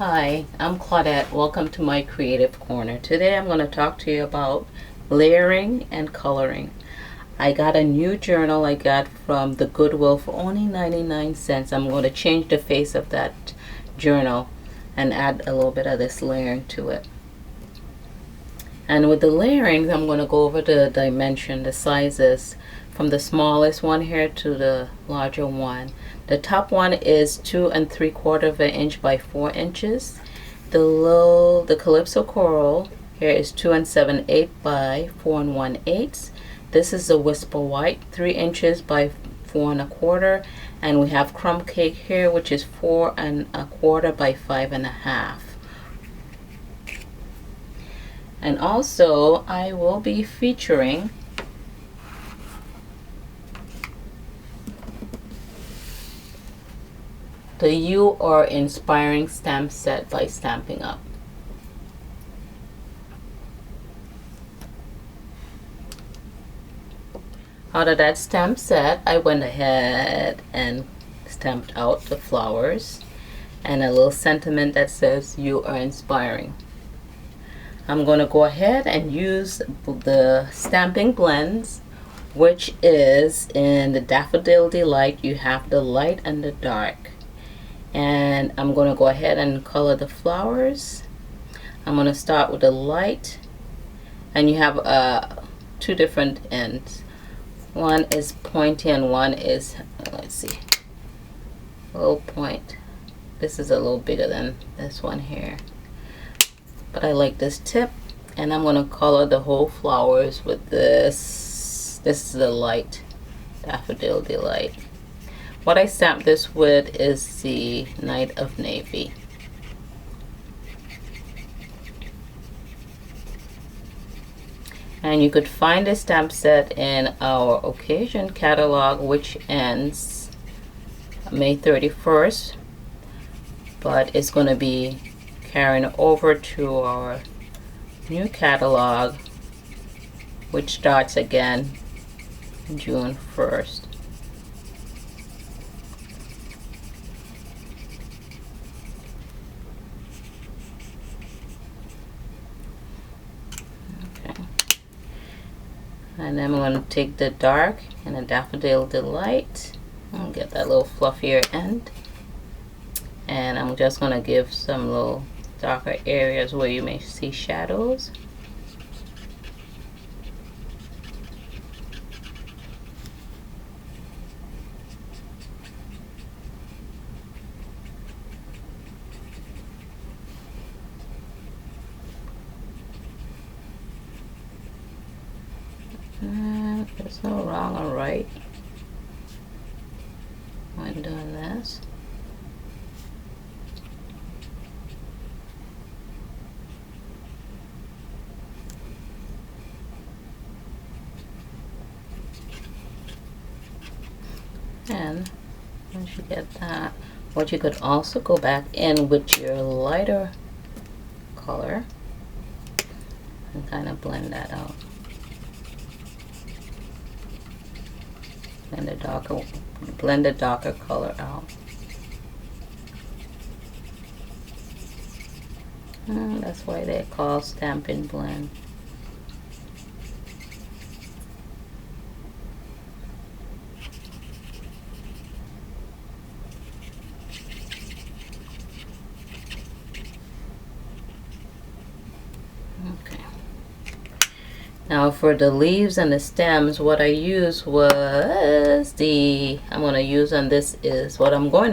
Hi, I'm Claudette. Welcome to my Creative Corner. Today I'm going to talk to you about layering and coloring. I got a new journal I got from the Goodwill for only 99 cents. I'm going to change the face of that journal and add a little bit of this layering to it. And with the layering, I'm going to go over the dimension, the sizes, from the smallest one here to the larger one. The top one is 2 3/4 of an inch by 4 inches. The Calypso Coral here is 2 7/8 by 4 1/8. This is the Whisper White, 3 inches by 4 1/4, and we have Crumb Cake here, which is 4 1/4 by 5 1/2. And also, I will be featuring the You Are Inspiring stamp set by Stampin' Up. Out of that stamp set, I went ahead and stamped out the flowers and a little sentiment that says You Are Inspiring. I'm going to go ahead and use the stamping blends, which is in the Daffodil Delight. You have the light and the dark. And I'm going to go ahead and color the flowers. I'm going to start with the light, and you have two different ends. One is pointy and one is, let's see, a little point. This is a little bigger than this one here, but I like this tip, and I'm going to color the whole flowers with this. This is the light Daffodil Delight. What I stamped this with is the Night of Navy. And you could find this stamp set in our occasion catalog, which ends May 31st, but it's going to be carrying over to our new catalog, which starts again June 1st. And then I'm going to take the dark and the Daffodil Delight and get that little fluffier end, and I'm just going to give some little darker areas where you may see shadows. There's no wrong or right when doing this. And once you get that, what you could also go back in with your lighter color and kind of blend that out. And blend the darker color out. That's why they're called Stampin' Blend. Okay. Now for the leaves and the stems, what I used was I'm going to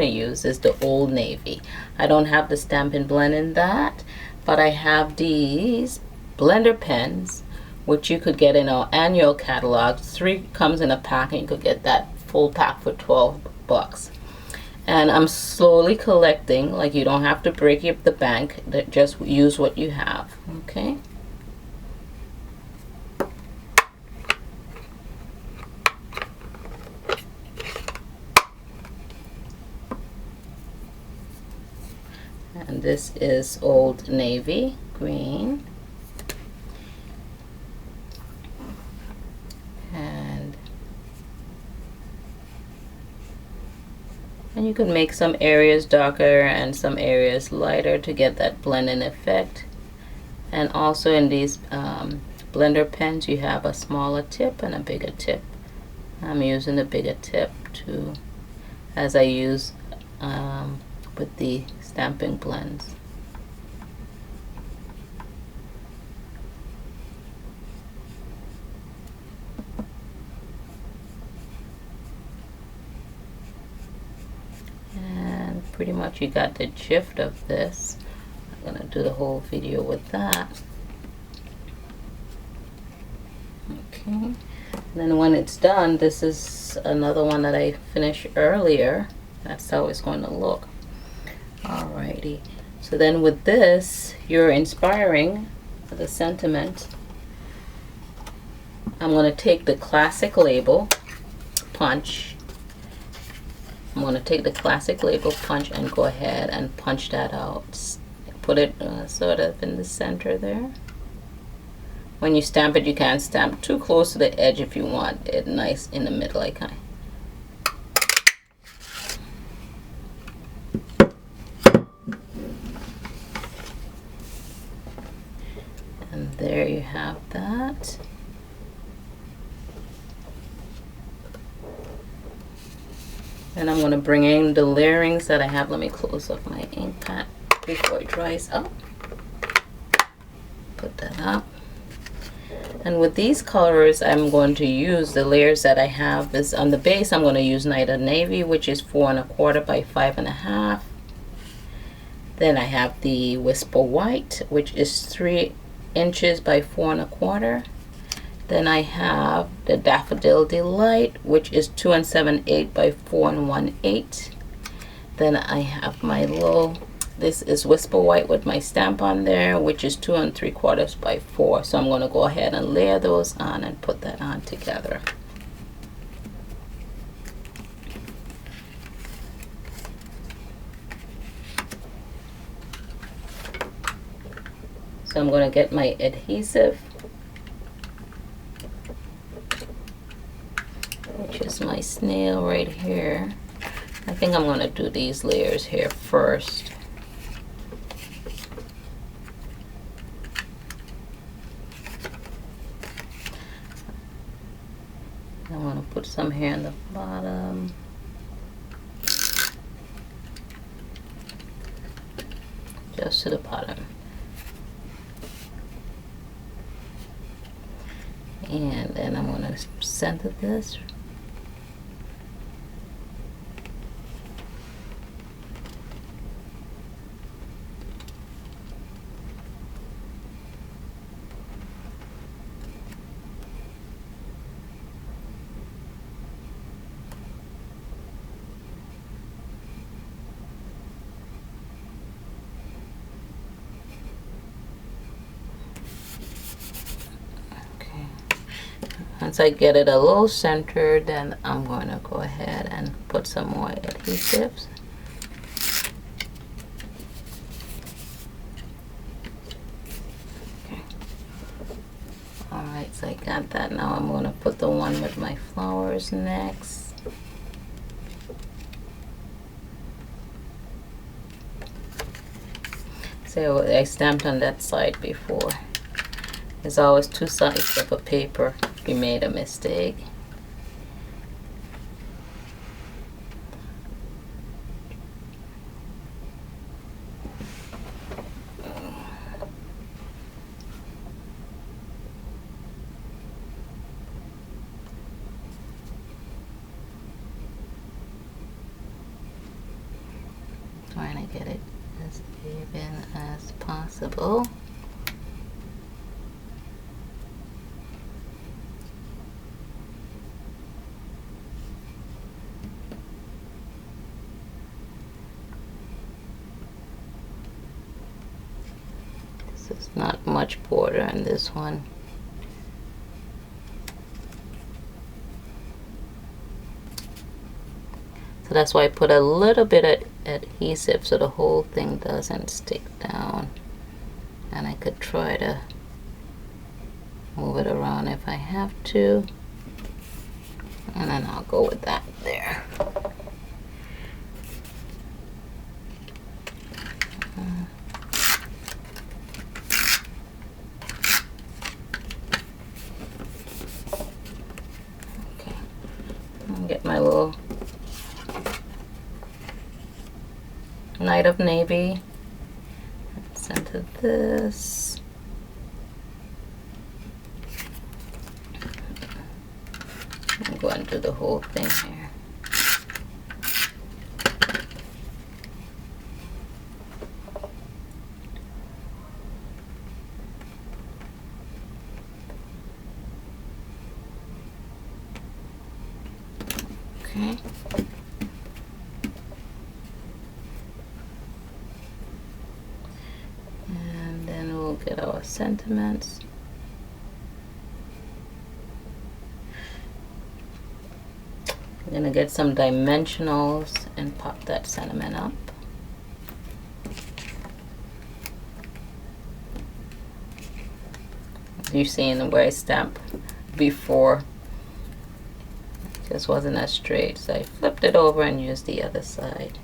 use the Old Navy. I don't have the Stampin' Blend in that, but I have these blender pens, which you could get in our annual catalog. 3 comes in a pack, and you could get that full pack for 12 bucks. And I'm slowly collecting, like you don't have to break up the bank, just use what you have, okay? And this is Old Navy green, and you can make some areas darker and some areas lighter to get that blending effect. And also in these blender pens, you have a smaller tip and a bigger tip. I'm using the bigger tip to, as I use with the stamping blends. And pretty much you got the gist of this. I'm gonna do the whole video with that. Okay, and then when it's done, this is another one that I finished earlier. That's how it's going to look. Alrighty, so then with this, you're inspiring the sentiment. I'm going to take the classic label punch. I'm going to take the classic label punch and go ahead and punch that out. Put it sort of in the center there. When you stamp it, you can't stamp too close to the edge if you want it nice in the middle, like I. And there you have that. And I'm going to bring in the layerings that I have. Let me close up my ink pad before it dries up. Put that up. And with these colors, I'm going to use the layers that I have. Is on the base, I'm going to use Night of Navy, which is 4 1/4 by 5 1/2. Then I have the Whisper White, which is 3 inches by 4 1/4. Then I have the Daffodil Delight, which is 2 7/8 by 4 1/8. Then I have my little, this is Whisper White with my stamp on there, which is 2 3/4 by 4. So I'm going to go ahead and layer those on and put that on together. So I'm going to get my adhesive, which is my snail right here. I think I'm going to do these layers here first. I want to put some here in the bottom. Just to the bottom. And then I'm going to center this. Once I get it a little centered, then I'm going to go ahead and put some more adhesives. Okay. Alright, so I got that. Now I'm going to put the one with my flowers next. So I stamped on that side before. There's always 2 sides of a paper if you made a mistake. Trying to get it as even as possible. There's not much border on this one. So that's why I put a little bit of adhesive so the whole thing doesn't stick down. And I could try to move it around if I have to. And then I'll go with that there. Night of Navy. Center this. I'm going to do the whole thing here. Okay. And then we'll get our sentiments. I'm gonna get some dimensionals and pop that sentiment up. You're seeing where I stamped before. It just wasn't as straight, so I flipped it over and used the other side.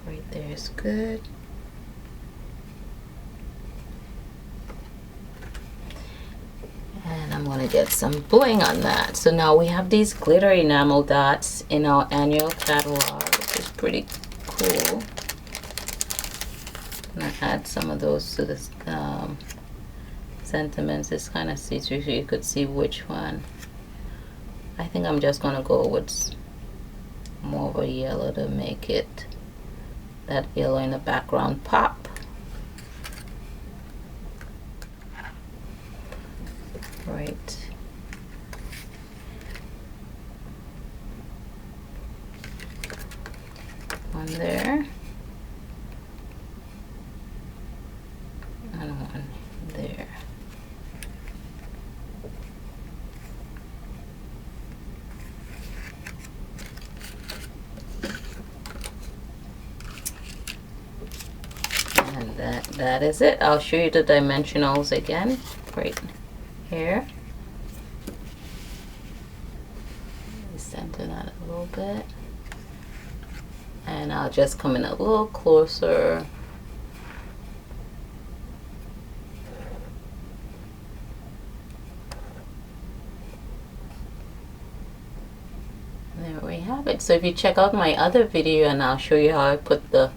Right there is good. And I'm going to get some bling on that. So now we have these glitter enamel dots in our annual catalog, which is pretty cool. I'm going to add some of those to this sentiments. It's kind of see-through, so you could see which one. I think I'm just going to go with more of a yellow to make it that yellow in the background pop. Right. One there. And one there. And that is it. I'll show you the dimensionals again right here. Center that a little bit, and I'll just come in a little closer. There we have it. So if you check out my other video, and I'll show you how I put the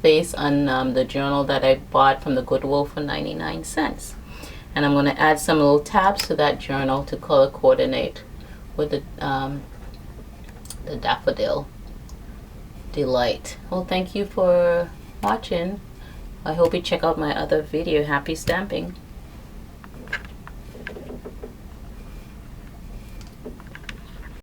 face on the journal that I bought from the Goodwill for 99 cents. And I'm going to add some little tabs to that journal to color coordinate with the Daffodil Delight. Well, thank you for watching. I hope you check out my other video. Happy stamping.